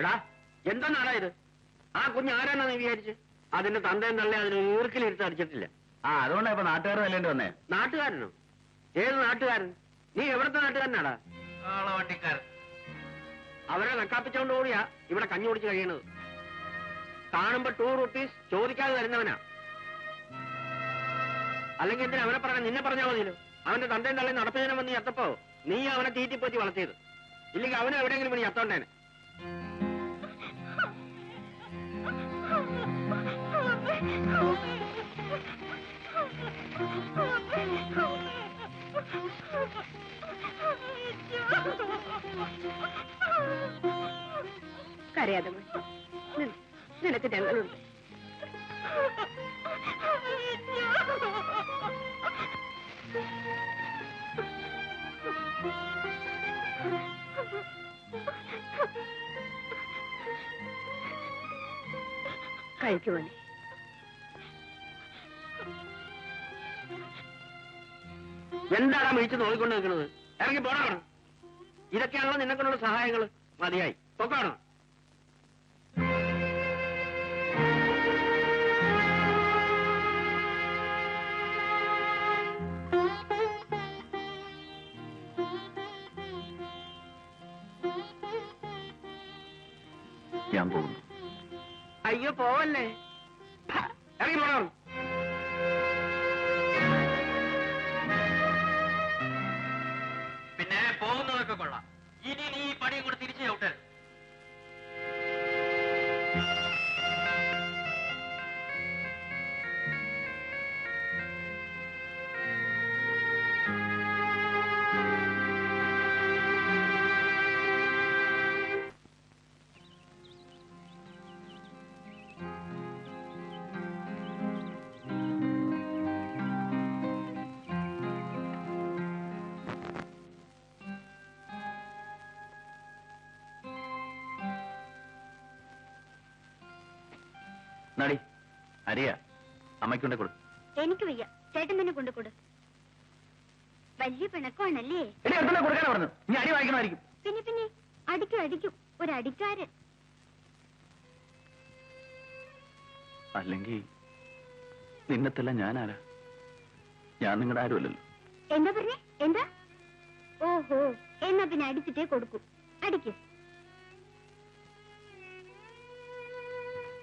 എടാ എന്തെന്നാടാ ഇത്? ആ കുഞ്ഞ് ആരാന്നാ നീ വിചാരിച്ച്? അതിന്റെ തന്തയും തള്ളേ അതിന് ഈർക്കിലിരുത്ത് അടിച്ചിട്ടില്ല. അതുകൊണ്ടാ ഇപ്പൊ നാട്ടുകാർ നല്ലേണ്ടി വന്നേ. നാട്ടുകാരനോ? ഏത് നാട്ടുകാരൻ? നീ എവിടത്തെ നാട്ടുകാരനാടാ? വണ്ടിക്കാരൻ. അവരെ നക്കാപ്പിച്ചോണ്ട് കൂടിയാ ഇവിടെ കഞ്ഞി കുടിച്ച് കഴിയണത്. കാണുമ്പോ 2 rupees ചോദിക്കാതെ തരുന്നവനാ. അല്ലെങ്കിൽ എന്തിനാ അവനെ പറഞ്ഞ നിന്നെ പറഞ്ഞാൽ മതിയല്ലോ. അവന്റെ തന്തയും തള്ളയും നടപ്പിനെ വന്ന് എത്തപ്പോ നീ അവനെ തീറ്റിപ്പോറ്റി വളർത്തിയത്. ഇല്ലെങ്കിൽ അവനെ എവിടെയെങ്കിലും പണി എത്തോണ്ടേനെ. കരയാതെ നിനക്ക് ഞങ്ങളുണ്ട്. കഴിക്കുവാനേ. എന്താണ് വിളിച്ച് നോക്കിക്കൊണ്ട് നിൽക്കുന്നത്? ഇറങ്ങി പോണോ? ഇതൊക്കെയാണല്ലോ നിന്നെക്കൊണ്ടുള്ള സഹായങ്ങൾ. മതിയായി പൊക്കാണോ? ഞാൻ പോകുന്നു. അയ്യോ പോവല്ലേ, ഇറങ്ങി പോണോ? പിന്നെ പോകുന്നതൊക്കെ കൊള്ളാം. ഇനി നീ ഈ പണിയും കൂടെ തിരിച്ചു ചവിട്ടരുത്. നടി അരിയ അമ്മയ്ക്കൊണ്ട് കൊടു. എനിക്ക് വയ്യ, ചേട്ടൻ തന്നെ കൊണ്ടുകൊടു. വലിയ പിണക്കമാണല്ലേ? കൊടുക്കാൻ പറഞ്ഞു. നീ അടി വാങ്ങിക്കണമായിരിക്കും. പിന്നെ പിന്നെ അടിക്കും ഒരു അടിക്കാരൻ. അല്ലെങ്കിൽ നിന്നത്തല്ല ഞാനാരാ? ഞാൻ നിങ്ങളുടെ ആരുമല്ലല്ലോ. എന്താ പറഞ്ഞേ? എന്താ? ഓഹോ, എന്നാ പിന്നെ അടിച്ചിട്ടേ കൊടുക്കൂ. അടിക്ക്.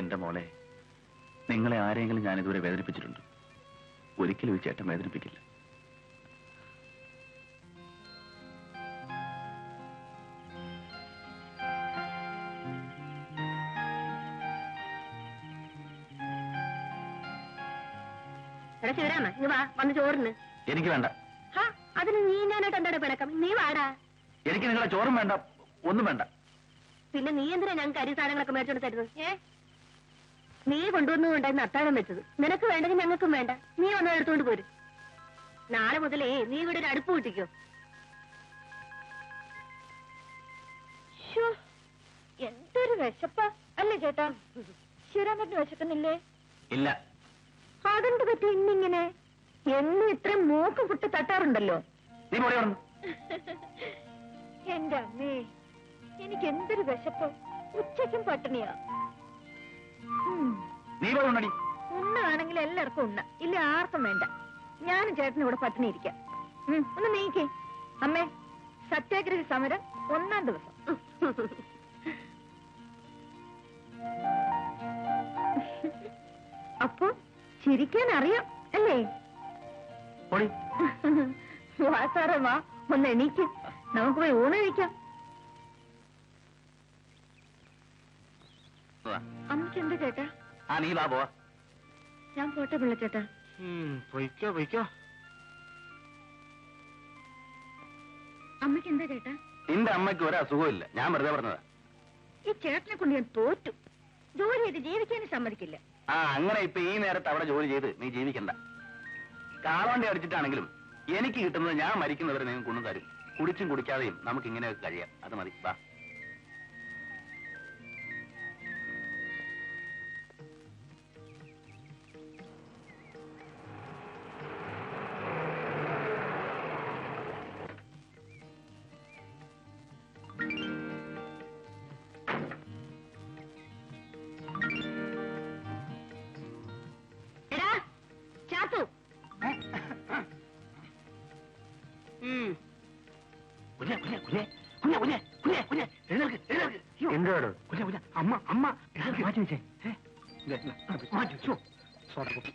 എന്റെ മോളെ, നിങ്ങളെ ആരെങ്കിലും ഞാൻ ഇതുവരെ വേദനിപ്പിച്ചിട്ടുണ്ട്? ഒരിക്കലും ഈ ചേട്ടൻ വേദനിപ്പിക്കില്ല. ശിവരാമ, നീ വാ, വന്ന് ചോറിന്. എനിക്ക് വേണ്ട. അതിന് നീ ഞാനായിട്ട് എന്താണ് പിണക്കം? നീ വാടാ. എനിക്ക് നിങ്ങളെ ചോറും വേണ്ട, ഒന്നും വേണ്ട. പിന്നെ നീ എന്തിനാ ഞങ്ങൾക്ക് അരി സാധനങ്ങളൊക്കെ മേടിച്ചോണ്ട് തരുന്നത്? നീ കൊണ്ടുവന്നുകൊണ്ടായിരുന്നു അത്താഴം വെച്ചത്. നിനക്ക് വേണ്ടെങ്കിൽ ഞങ്ങൾക്കും വേണ്ട. നീ വന്ന് എടുത്തുകൊണ്ട് പോരും. നാളെ മുതലേ നീ ഇവിടെ ഒരു അടുപ്പ് കൂട്ടിക്കോ. എന്തൊരു വിശപ്പ അല്ലേ ചേട്ടാ? ശിവരാമന് വിശക്കുന്നില്ലേ? ഇല്ല. അതെന്ത് പറ്റി ഇന്നിങ്ങനെ? എന്നും ഇത്രയും മൂക്ക് കുട്ടി തട്ടാറുണ്ടല്ലോ. നീ പോടി പറഞ്ഞു. എന്റെ അമ്മേ, എനിക്ക് എന്തൊരു വിശപ്പ്. ഉച്ചയ്ക്കും പട്ടിണിയാ. നീ പോടി. ഉണ്ണാണെങ്കിൽ എല്ലാവർക്കും ഉണ്ണ, ഇല്ല ആർക്കും വേണ്ട. ഞാനും ചേട്ടനും ഇവിടെ പട്ടിണി ഇരിക്കാം. ഒന്ന് നീക്കേ. അമ്മേ, സത്യാഗ്രഹ സമരം 1-ാം ദിവസം. അപ്പൊ ചിരിക്കാൻ അറിയാം അല്ലേ? വാ സാറേ വാ, ഒന്ന് എണീക്ക്. നമുക്ക് പോയി ഊണ് കഴിക്കാം. അമ്മയ്ക്ക് എന്താ ചേട്ടാ? നീ വാ പോവാ. ഞാൻ പോട്ടെ പിള്ളച്ചേട്ടാ. പൊയ്ക്കോ പൊയ്ക്കോ. അമ്മയ്ക്ക് എന്താ ചേട്ടാ? നിന്റെ അമ്മയ്ക്ക് ഒരു അസുഖമില്ല, ഞാൻ വെറുതെ പറഞ്ഞതാ. ഈ ചേട്ടനെ കൊണ്ട് ഞാൻ തോറ്റു. ജോലി ചെയ്ത് ജീവിക്കാനും സമ്മതിക്കില്ല. അങ്ങനെ ഇപ്പൊ ഈ നേരത്ത് അവിടെ ജോലി ചെയ്ത് നീ ജീവിക്കണ്ട. കാളവണ്ടി അടിച്ചിട്ടാണെങ്കിലും എനിക്ക് കിട്ടുന്നത് ഞാൻ മരിക്കുന്നവരെ നിങ്ങൾ കൊണ്ടു തരും. കുടിച്ചും കുടിക്കാതെയും നമുക്ക് ഇങ്ങനെയൊക്കെ കഴിയാം. അത് മതി, വാ. എന്താണ് അമ്മ അമ്മ മാറ്റി വെച്ചേ മാറ്റി വെച്ചോ സോഡ കുട്ടി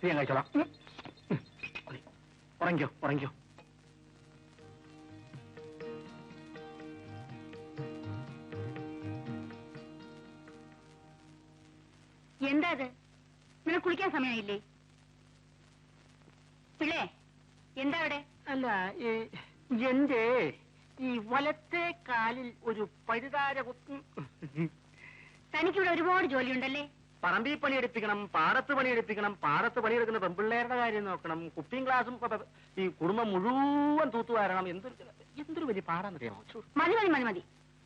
ഞാൻ കഴിച്ചോളാം ഉറങ്ങിക്കോ ഉറങ്ങിക്കോ എന്താ അത് നിനക്ക് കുളിക്കാൻ സമയമായില്ലേ പിള്ളേ എന്താ അവിടെ അല്ല എന്റെ ഈ വലത്തെ കാലിൽ ഒരു പഴുതാര തനിക്കിവിടെ ഒരുപാട് ജോലിയുണ്ടല്ലേ പറമ്പിൽ പണിയെടുപ്പിക്കണം പാടത്ത് പണിയെടുപ്പിക്കണം പാടത്ത് പണിയെടുക്കുന്ന പെൺപിള്ളേരുടെ കാര്യം നോക്കണം കുപ്പിയും ഗ്ലാസും ഈ കുടുംബം മുഴുവൻ തൂത്തുവാരണം എന്തൊരു വലിയ പാടാന്നറിയാമോ മതി മതി മതി മതി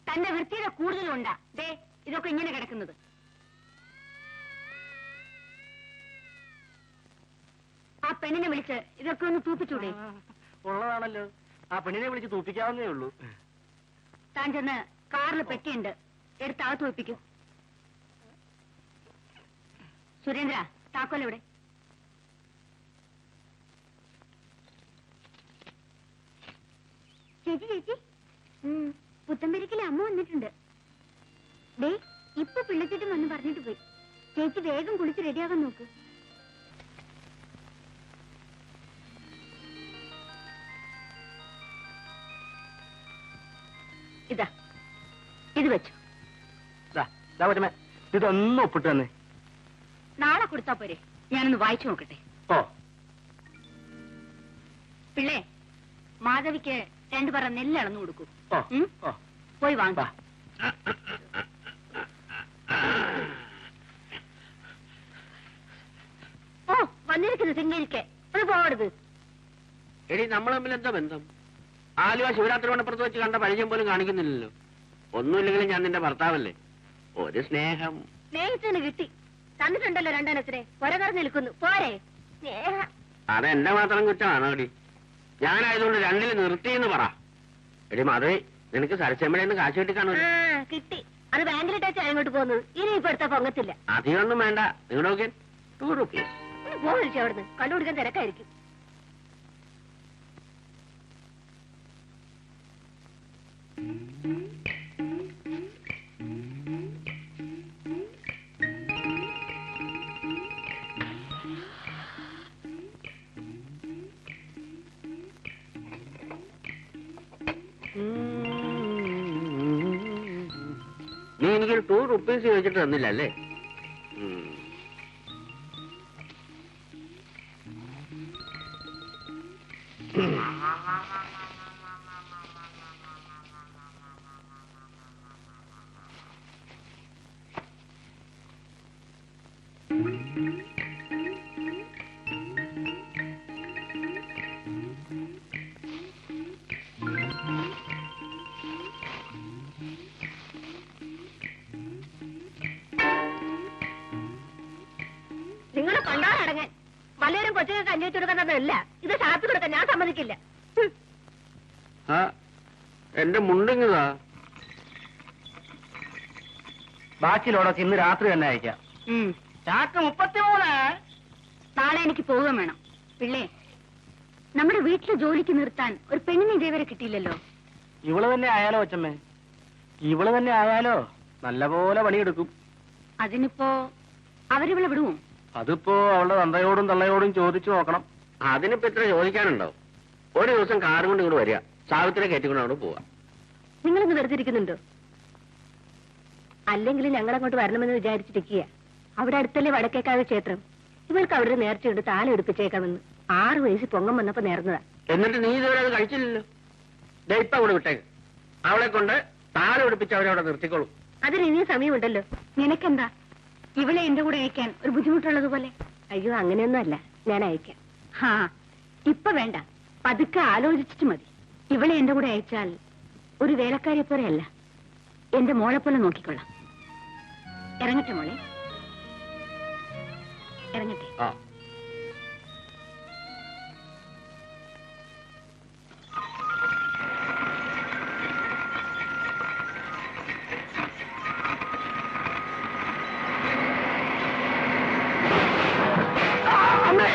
തന്റെ വൃത്തിയുടെ കൂടുതലുണ്ടാ ദേ ഇതൊക്കെ ഇങ്ങനെ കിടക്കുന്നത് ആ പെണ്ണിനെ വിളിച്ച് ഇതൊക്കെ ഒന്ന് തൂപ്പിച്ചൂടെ ഉള്ളതാണല്ലോ ആ പെണ്ണിനെ വിളിച്ച് തൂപ്പിക്കാവുന്നേ ഉള്ളൂ താൻ ചെന്ന് കാറിൽ പെട്ടിയുണ്ട് എടുത്ത് അകത്ത് വെപ്പിക്കും സുരേന്ദ്ര താക്കോലെവിടെ ചേച്ചി ചേച്ചി പുത്തമ്പരിക്കലെ അമ്മ വന്നിട്ടുണ്ട് ഡേ ഇപ്പൊ പിള്ളച്ചേട്ടൻ വന്ന് പറഞ്ഞിട്ട് പോയി ചേച്ചി വേഗം കുളിച്ച് റെഡിയാകാൻ നോക്ക് ഇതാ ഇത് വെച്ചു ഇതൊന്നും ഒപ്പിട്ട് തന്നെ നാളെ കൊടുത്താ പോരെ ഞാനൊന്ന് വായിച്ചു നോക്കട്ടെ ഓ പിള്ളേ മാധവിക്ക് 2 പറ നെല്ല് അളന്നു കൊടുക്കൂ ഓ ഓ പോയി വാങ്ങ ഓ വന്നിരിക്കുന്നു സിംഗരിക്ക് അത് പോകരുത് എടി നമ്മൾ തമ്മിൽ എന്താ ബന്ധം ആലുവ ശിവരാത്രി മണപ്പുറത്ത് വെച്ച് കണ്ട പരിചയം പോലും കാണിക്കുന്നില്ലല്ലോ ഒന്നുമില്ലെങ്കിലും ഞാൻ നിന്റെ ഭർത്താവല്ലേ ഒരു സ്നേഹം സ്നേഹിച്ചതിന് കിട്ടി തന്നിട്ടുണ്ടല്ലോ 2 എണ്ണത്തിനെ പുറകറന്ന് നിൽക്കുന്നു പോരെ സ്നേഹ അതെന്റെ മാത്രം കുറ്റമാണോ എടി ഞാനായതുകൊണ്ട് 2ൽ നിർത്തിയെന്ന് പറ എടി മാധവി നിനക്ക് സരച്ചമ്മയുടെ കാശ് കിട്ടിക്കാണോ കിട്ടി അത് ബാങ്കിലിട്ടാച്ചാ അങ്ങോട്ട് പോകുന്നത് ഇനി ഇപ്പൊ എടുത്താ പൊങ്ങത്തില്ല അധികമൊന്നും വേണ്ട നിങ്ങളുടെ 2 റുപ്പീസ് പോകലിച്ചു അവിടുന്ന് കണ്ടുപിടിക്കാൻ തിരക്കായിരിക്കും നീ എനിക്കൊരു 2 റുപ്പീസ് ചോദിച്ചിട്ട് തന്നില്ല അല്ലേ നിങ്ങളെ കണ്ടാലടങ്ങാൻ വല്ലവരും കൊച്ചുങ്ങൾക്ക് അന്വേഷിച്ചു കൊടുക്കുന്നതല്ല ഇത് ഷാപ്പി കൊടുക്കാൻ ഞാൻ സമ്മതിക്കില്ല എന്റെ മുണ്ടിങ്ങതാ ബാക്കിയുള്ളതൊക്കെ ഇന്ന് രാത്രി തന്നെ അയക്കാം ചാക്ക് 33 നാളെ എനിക്ക് പോവുകയും വേണം പിള്ളേ നമ്മുടെ വീട്ടിലെ ജോലിക്ക് നിർത്താൻ ഒരു പെണ്ണിനെ ഇതേവരെ കിട്ടിയില്ലല്ലോ ഇവള് തന്നെ ആയാലോ അച്ഛമ്മേ ഇവള് തന്നെ ആയാലോ നല്ലപോലെ പണിയെടുക്കും അതിനിപ്പോ അവരിവിടെ വിടുവോ അതിപ്പോ അവളുടെ തന്തയോടും തള്ളയോടും ചോദിച്ചു നോക്കണം അതിനിപ്പോ ഇത്ര ചോദിക്കാനുണ്ടോ ഒരു ദിവസം കാറും കൊണ്ട് ഇങ്ങോട്ട് വരിക സാവിത്രിയെ കയറ്റിക്കൊണ്ട് അവിടെ പോവാ നിങ്ങളിന്ന് വെറുതെ ഇരിക്കുന്നുണ്ടോ അല്ലെങ്കിൽ ഞങ്ങളങ്ങോട്ട് വരണമെന്ന് വിചാരിച്ചിരിക്കുക അവിടെ അടുത്തല്ലേ വടക്കേക്കാവ് ക്ഷേത്രം ഇവൾക്ക് അവിടെ നേർച്ചയുണ്ട് താലം എടുപ്പിച്ചേക്കാമെന്ന് 6 വയസ്സിൽ പൊങ്ങം വന്നപ്പോ നേർന്നതാ എന്നിട്ട് നീ ഇതുവരെ അത് കഴിച്ചില്ലല്ലോ ഇപ്പൊ അവിടെ വിട്ടേക്ക് അവളെ കൊണ്ട് താലം എടുപ്പിച്ച് അവരവിടെ നിർത്തിക്കോളും അതിന് ഇനിയും സമയമുണ്ടല്ലോ നിനക്കെന്താ ഇവളെ എന്റെ കൂടെ അയക്കാൻ ഒരു ബുദ്ധിമുട്ടുള്ളതുപോലെ അയ്യോ അങ്ങനെയൊന്നും അല്ല ഞാൻ അയക്കാം ഹാ ഇപ്പൊ വേണ്ട പതുക്കെ ആലോചിച്ചിട്ട് മതി ഇവളെ എന്റെ കൂടെ അയച്ചാൽ ഒരു വേലക്കാരിയെ പോലെയല്ല എന്റെ മോളെ പോലെ നോക്കിക്കൊള്ളാം ഇറങ്ങട്ടെ മോളെ ഇറങ്ങട്ടെ ആ അമ്മേ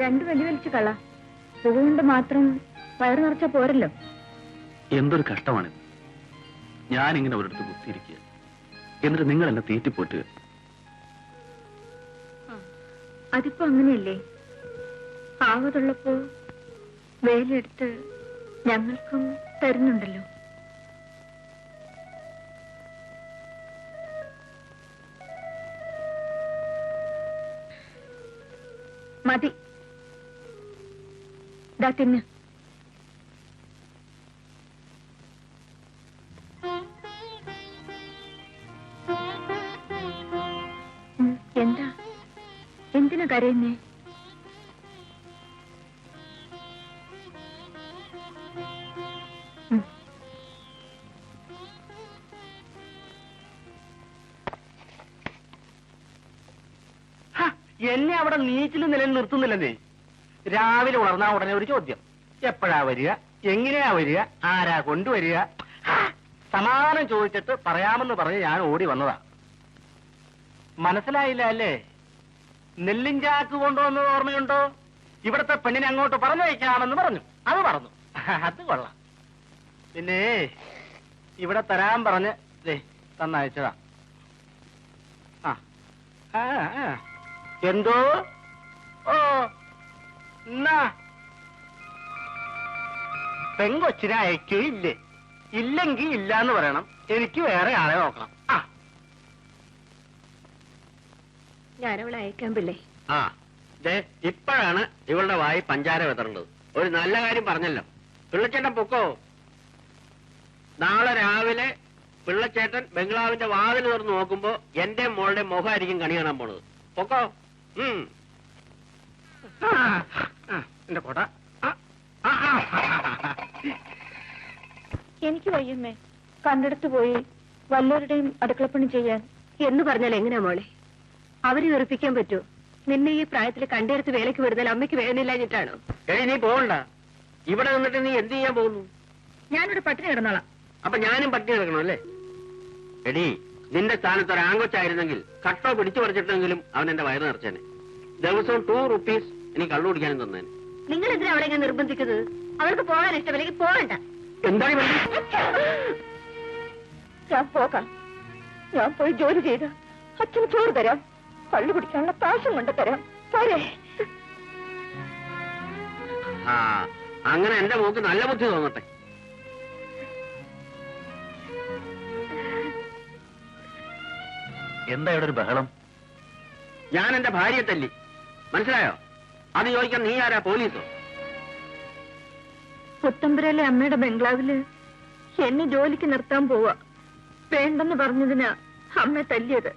രണ്ടു വലിച്ചു കള. അതുകൊണ്ട് മാത്രം വയറു നിറച്ച പോരല്ലോ. എന്തൊരു കഷ്ടമാണിത്. ഞാനിങ്ങനെ ഒരിടത്ത് കുത്തിയിരിക്കുക, എന്നിട്ട് നിങ്ങൾ എന്നെ തീറ്റിപ്പോറ്റുക. അതിപ്പോ അങ്ങനെയല്ലേ? ആവതുള്ളപ്പോ വേലെടുത്ത് ഞങ്ങൾക്കും തരുന്നുണ്ടല്ലോ. മതി, ദാ തിന്ന്. എന്താ, എന്തിനാ കരയുന്നേ? എന്നെ അവിടെ നീച്ചിൽ നിലയിൽ നിർത്തുന്നില്ലെന്നേ. രാവിലെ ഉണർന്നാ ഉടനെ ഒരു ചോദ്യം, എപ്പോഴാ വരിക, എങ്ങനെയാ വരിക, ആരാ കൊണ്ടുവരിക. സമാധാനം ചോദിച്ചിട്ട് പറയാമെന്ന് പറഞ്ഞ് ഞാൻ ഓടി വന്നതാ. മനസ്സിലായില്ല അല്ലേ? നെല്ലിൻ ചാക്ക് കൊണ്ടുവന്നത് ഓർമ്മയുണ്ടോ? ഇവിടത്തെ പെണ്ണിനെ അങ്ങോട്ട് പറഞ്ഞയക്കാമെന്ന് പറഞ്ഞു, അത് പറഞ്ഞു. അത് കൊള്ളാം. പിന്നെ ഇവിടെ തരാൻ പറഞ്ഞ് തന്നയച്ചതാ. എന്തോ? ഓ, എന്നാ പെങ്കൊച്ചിനെ അയക്കുകയില്ലേ? ഇല്ലെങ്കിൽ ഇല്ലാന്ന് പറയണം. എനിക്ക് വേറെ ആളെ നോക്കണം. ഞാനവളെ അയക്കാൻ പിള്ളേ. ആ, ഇപ്പോഴാണ് ഇവളുടെ വായി പഞ്ചാര വിതറേണ്ടത്. ഒരു നല്ല കാര്യം പറഞ്ഞല്ലോ. പിള്ളച്ചേട്ടൻ പൊക്കോ. നാളെ രാവിലെ പിള്ളച്ചേട്ടൻ ബംഗ്ലാവിന്റെ വാതിൽ തുറന്ന് നോക്കുമ്പോ എന്റെ മോളുടെ മുഖമായിരിക്കും കണി കാണാൻ പോണത്. പൊക്കോ. എന്റെ കോട്ട. എനിക്ക് വയ്യമ്മേ, കണ്ടെടുത്ത് പോയി വല്ലവരുടെയും അടുക്കളപ്പണി ചെയ്യാൻ. എന്ന് പറഞ്ഞാൽ എങ്ങനെയാ മോളെ? അവരെ വെറുപ്പിക്കാൻ പറ്റുമോ? നിന്നെ ഈ പ്രായത്തിൽ കണ്ടെടുത്ത് വേലയ്ക്ക് വിടുന്നാൽ അമ്മയ്ക്ക് വേദനയില്ലാഞ്ഞിട്ടാണോ? നീ പോകണ്ട. ഇവിടെ നിന്നിട്ട് നീ എന്ത് ചെയ്യാൻ പോകുന്നു? ഞാനിവിടെ പട്ടിണി കിടന്നോളാം. അപ്പൊ ഞാനും പട്ടിണി കിടക്കണം അല്ലേ? എടീ, നിന്റെ സ്ഥാനത്ത് ഒരു ആങ്കൊച്ചായിരുന്നെങ്കിൽ കട്ടോ പിടിച്ചു പറിച്ചിട്ടെങ്കിലും അവൻ എന്റെ വയറ് നിറച്ചേനെ. ദിവസവും 2 rupees എനിക്ക് കള്ളു കുടിക്കാനും തന്നേനെ. നിങ്ങൾ എന്തിനാ അവളെ ഇങ്ങനെ നിർബന്ധിക്കുന്നത്? അവൾക്ക് പോകാൻ ഇഷ്ടമില്ലെങ്കിൽ പോകണ്ട. എന്താണ് ഞാൻ പോകാം. ഞാൻ പോയി ജോലി ചെയ്ത് അച്ഛന് ചോറ് തരാം, കള്ളു കുടിക്കാനുള്ള കാശും കൊണ്ട് തരാം. പോരെ? അങ്ങനെ എന്റെ മോക്ക് നല്ല ബുദ്ധി തോന്നട്ടെ. എന്താ ഇവിടെ ഒരു ബഹളം? ഞാൻ എന്റെ ഭാര്യയെ തല്ലി, മനസ്സിലായോ? അത് ചോദിക്കാൻ നീ ആരാ, പോലീസോ? പുത്തമ്പുരയിലെ അമ്മയുടെ ബംഗ്ലാവില് എന്നെ ജോലിക്ക് നിർത്താൻ പോവാ. വേണ്ടെന്ന് പറഞ്ഞതിനാ അമ്മ തല്ലിയത്.